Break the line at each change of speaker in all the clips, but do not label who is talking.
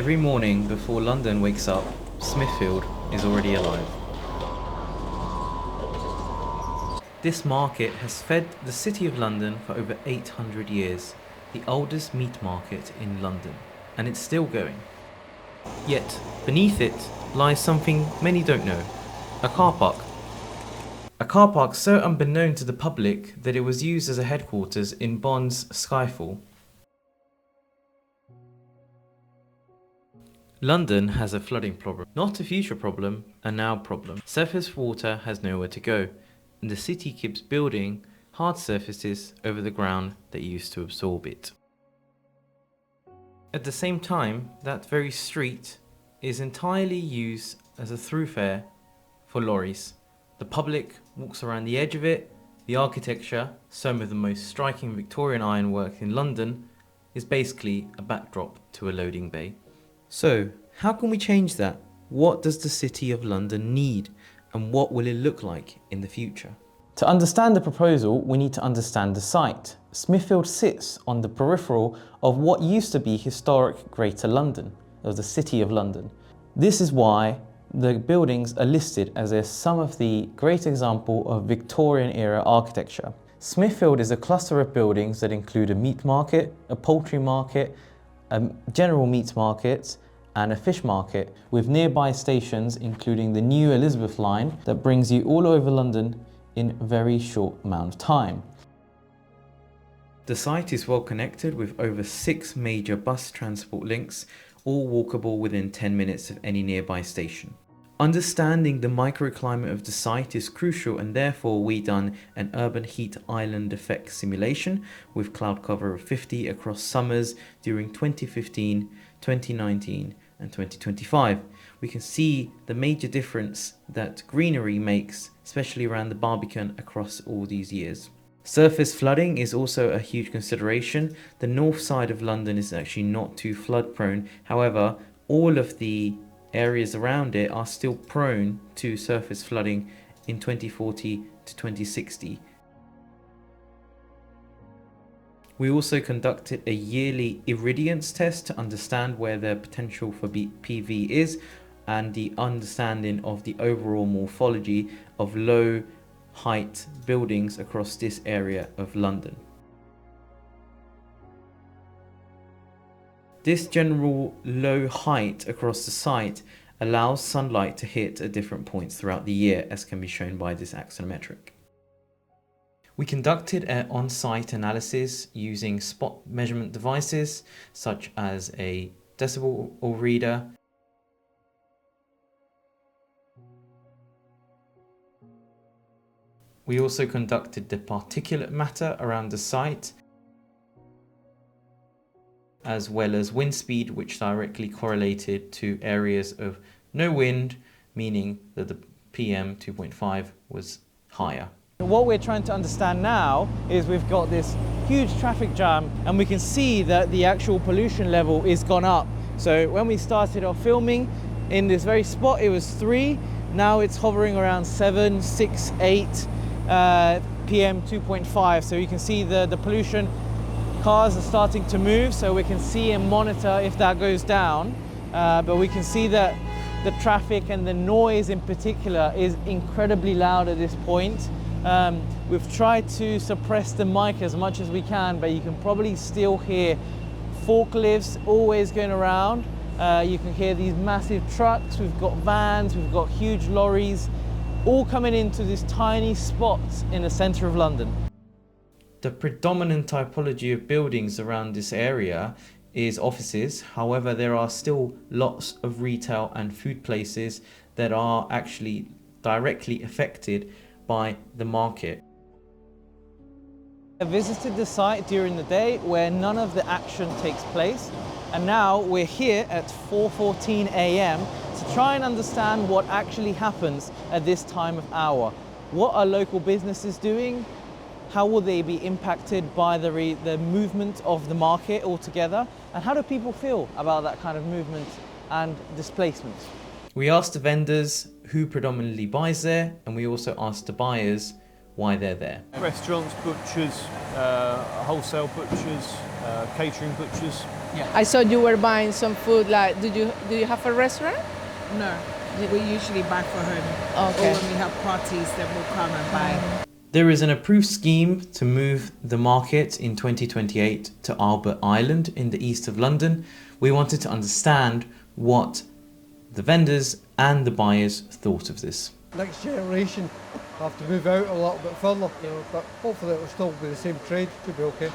Every morning before London wakes up, Smithfield is already alive. This market has fed the City of London for over 800 years, the oldest meat market in London, and it's still going. Yet, beneath it lies something many don't know, a car park. A car park so unbeknown to the public that it was used as a headquarters in Bond's Skyfall. London has a flooding problem, not a future problem, a now problem. Surface water has nowhere to go, and the city keeps building hard surfaces over the ground that used to absorb it. At the same time, that very street is entirely used as a thoroughfare for lorries. The public walks around the edge of it. The architecture, some of the most striking Victorian ironwork in London, is basically a backdrop to a loading bay. So, how can we change that? What does the City of London need? And what will it look like in the future? To understand the proposal, we need to understand the site. Smithfield sits on the peripheral of what used to be historic Greater London, or the City of London. This is why the buildings are listed as some of the great example of Victorian era architecture. Smithfield is a cluster of buildings that include a meat market, a poultry market, a general meat market, and a fish market, with nearby stations including the new Elizabeth line that brings you all over London in a very short amount of time. The site is well connected with over 6 major bus transport links, all walkable within 10 minutes of any nearby station. Understanding the microclimate of the site is crucial, and therefore we done an urban heat island effect simulation with cloud cover of 50 across summers during 2015, 2019 and 2025. We can see the major difference that greenery makes, especially around the Barbican across all these years. Surface flooding is also a huge consideration. The north side of London is actually not too flood prone. However, all of the areas around it are still prone to surface flooding in 2040 to 2060. We also conducted a yearly irradiance test to understand where the potential for PV is and the understanding of the overall morphology of low height buildings across this area of London. This general low height across the site allows sunlight to hit at different points throughout the year, as can be shown by this axonometric. We conducted an on-site analysis using spot measurement devices such as a decibel reader, we also conducted the particulate matter around the site, as well as wind speed, which directly correlated to areas of no wind, meaning that the PM 2.5 was higher.
What we're trying to understand now is we've got this huge traffic jam and we can see that the actual pollution level is gone up. So when we started our filming in this very spot, it was 3, now it's hovering around 7, 6, 8 PM 2.5. So you can see the pollution. Cars are starting to move, so we can see and monitor if that goes down, but we can see that the traffic and the noise in particular is incredibly loud at this point. We've tried to suppress the mic as much as we can, but you can probably still hear forklifts always going around. You can hear these massive trucks, we've got vans, we've got huge lorries, all coming into this tiny spot in the centre of London.
The predominant typology of buildings around this area is offices. However, there are still lots of retail and food places that are actually directly affected by the market.
I visited the site during the day where none of the action takes place, and now we're here at 4:14 AM to try and understand what actually happens at this time of hour. What are local businesses doing? How will they be impacted by the movement of the market altogether? And how do people feel about that kind of movement and displacement?
We asked the vendors who predominantly buys there, and we also asked the buyers why they're there.
Restaurants, butchers, wholesale butchers, catering butchers.
I saw you were buying some food. Like, do you have a restaurant?
No, we usually buy for home.
Okay.
Or when we have parties, then we'll come and buy.
There is an approved scheme to move the market in 2028 to Albert Island in the east of London. We wanted to understand what the vendors and the buyers thought of this.
Next generation have to move out a little bit further, but hopefully it will still be the same trade, should be okay.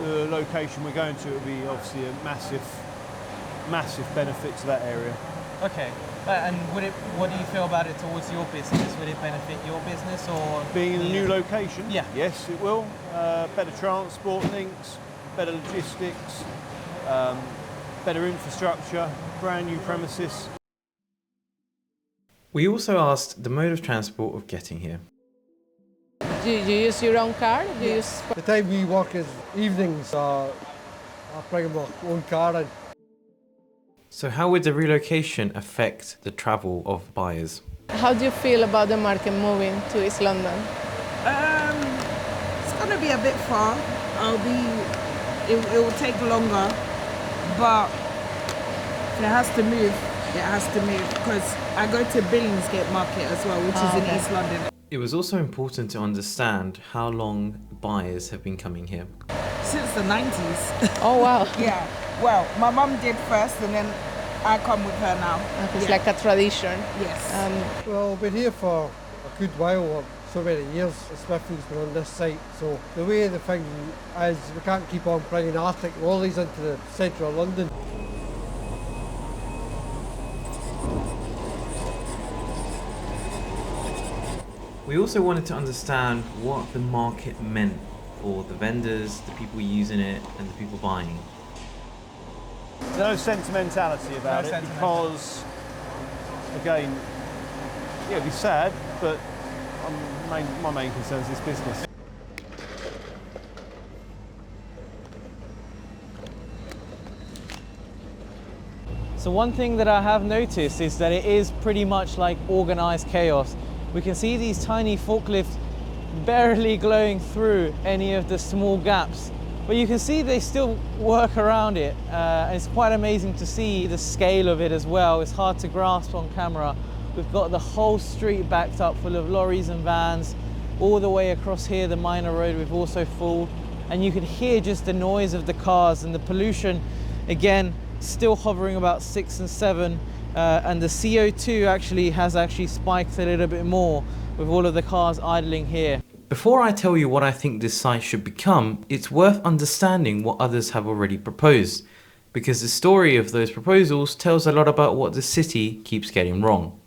The location we're going to will be obviously a massive benefit to that area.
Okay. And what do you feel about it towards your business? Would it benefit your business or
Being in a new location,
Yeah.
yes, it will. Better transport links, better logistics, better infrastructure, brand new premises.
We also asked the mode of transport of getting here.
Do you use your own car? Do you use...
The time we work is evenings, I bring my own car in.
So how would the relocation affect the travel of buyers?
How do you feel about the market moving to East London?
It's gonna be a bit far. It will take longer, but if it has to move, it has to move, because I go to Billingsgate Market as well, which is in East London.
It was also important to understand how long buyers have been coming here.
Since the 90s.
Oh, wow.
Yeah. Well, my mum did first, and then I come with her now.
It's
Yeah.
like a tradition.
Yes.
Well, I've been here for a good while, so many years. Smithfield's been on this site, so the way the thing is, we can't keep on bringing Arctic lollies into the centre of London.
We also wanted to understand what the market meant for the vendors, the people using it, and the people buying.
There's no sentimentality about it because, again, yeah, it'd be sad, but my main concern is this business.
So one thing that I have noticed is that it is pretty much like organized chaos. We can see these tiny forklifts barely glowing through any of the small gaps, but you can see they still work around it. And it's quite amazing to see the scale of it as well. It's hard to grasp on camera. We've got the whole street backed up full of lorries and vans. All the way across here, the minor road, we've also full. And you can hear just the noise of the cars and the pollution, again, still hovering about 6 and 7. And the CO2 has spiked a little bit more with all of the cars idling here.
Before I tell you what I think this site should become, it's worth understanding what others have already proposed, because the story of those proposals tells a lot about what the city keeps getting wrong.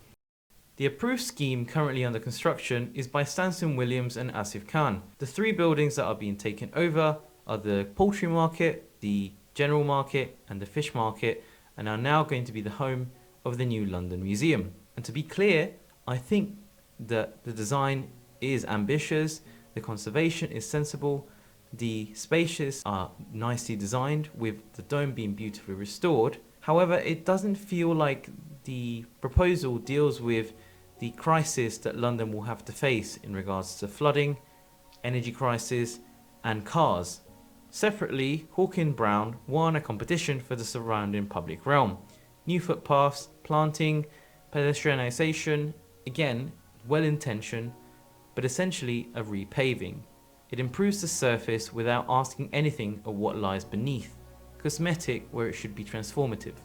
The approved scheme currently under construction is by Stanson Williams and Asif Khan. The three buildings that are being taken over are the poultry market, the general market and the fish market, and are now going to be the home of the new London Museum. And to be clear, I think that the design is ambitious, the conservation is sensible, the spaces are nicely designed with the dome being beautifully restored. However, it doesn't feel like the proposal deals with the crisis that London will have to face in regards to flooding, energy crisis and cars. Separately, Hawkin Brown won a competition for the surrounding public realm. New footpaths, planting, pedestrianisation, again, well-intentioned, but essentially a repaving. It improves the surface without asking anything of what lies beneath. Cosmetic where it should be transformative.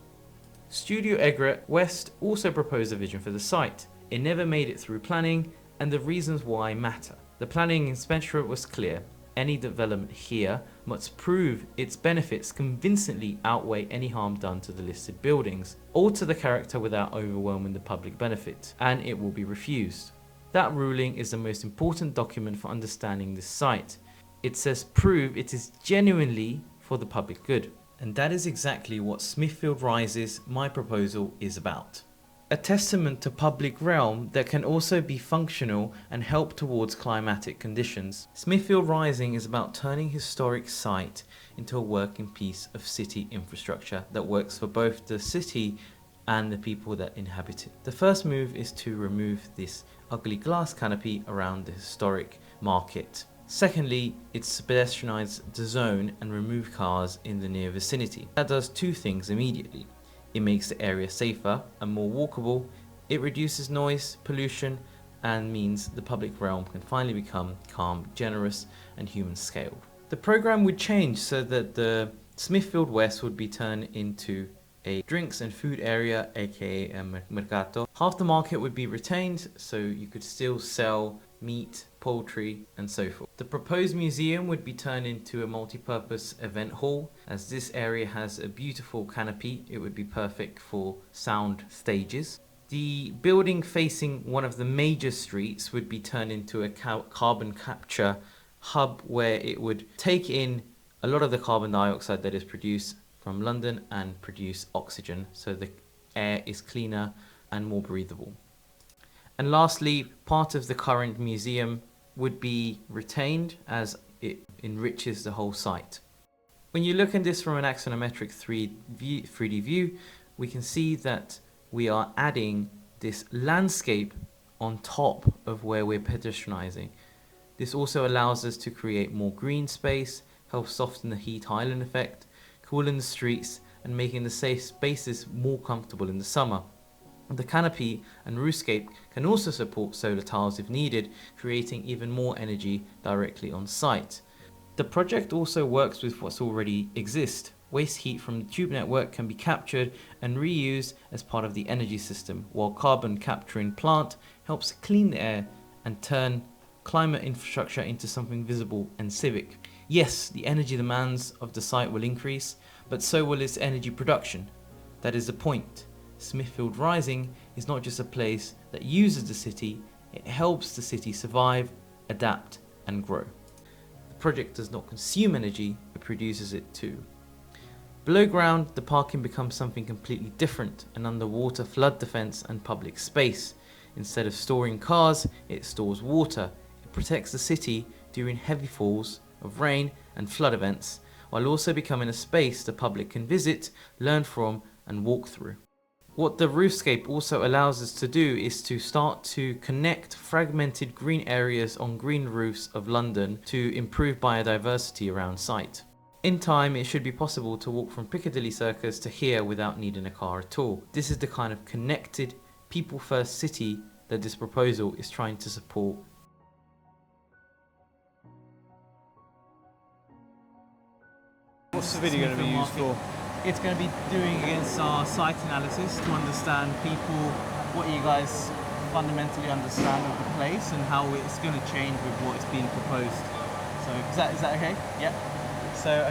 Studio Egret West also proposed a vision for the site. It never made it through planning, and the reasons why matter. The planning inspectorate was clear. Any development here must prove its benefits convincingly outweigh any harm done to the listed buildings, alter the character without overwhelming the public benefit, and it will be refused. That ruling is the most important document for understanding this site. It says prove it is genuinely for the public good. And that is exactly what Smithfield Rises, my proposal, is about. A testament to public realm that can also be functional and help towards climatic conditions. Smithfield Rising is about turning historic site into a working piece of city infrastructure that works for both the city and the people that inhabit it. The first move is to remove this ugly glass canopy around the historic market. Secondly, it's pedestrianised the zone and remove cars in the near vicinity. That does two things immediately. It makes the area safer and more walkable. It reduces noise, pollution, and means the public realm can finally become calm, generous, and human scaled. The program would change so that the Smithfield West would be turned into a drinks and food area, aka a mercato. Half the market would be retained, so you could still sell meat, poultry, and so forth. The proposed museum would be turned into a multi-purpose event hall. As this area has a beautiful canopy, it would be perfect for sound stages. The building facing one of the major streets would be turned into a carbon capture hub, where it would take in a lot of the carbon dioxide that is produced from London and produce oxygen, so the air is cleaner and more breathable. And lastly, part of the current museum would be retained as it enriches the whole site. When you look at this from an axonometric 3D view, we can see that we are adding this landscape on top of where we're pedestrianising. This also allows us to create more green space, help soften the heat island effect, cooling the streets, and making the safe spaces more comfortable in the summer. The canopy and roofscape can also support solar tiles if needed, creating even more energy directly on site. The project also works with what's already exists. Waste heat from the tube network can be captured and reused as part of the energy system, while carbon capturing plant helps clean the air and turn climate infrastructure into something visible and civic. Yes, the energy demands of the site will increase, but so will its energy production. That is the point. Smithfield Rising is not just a place that uses the city, it helps the city survive, adapt, and grow. The project does not consume energy, it produces it too. Below ground, the parking becomes something completely different, an underwater flood defense and public space. Instead of storing cars, it stores water. It protects the city during heavy falls of rain and flood events, while also becoming a space the public can visit, learn from, and walk through. What the roofscape also allows us to do is to start to connect fragmented green areas on green roofs of London to improve biodiversity around site. In time, it should be possible to walk from Piccadilly Circus to here without needing a car at all. This is the kind of connected, people-first city that this proposal is trying to support.
What's the video going to be used for?
It's going to be doing against our site analysis to understand people, what you guys fundamentally understand of the place and how it's going to change with what is being proposed. So is that okay? Yeah. So yeah,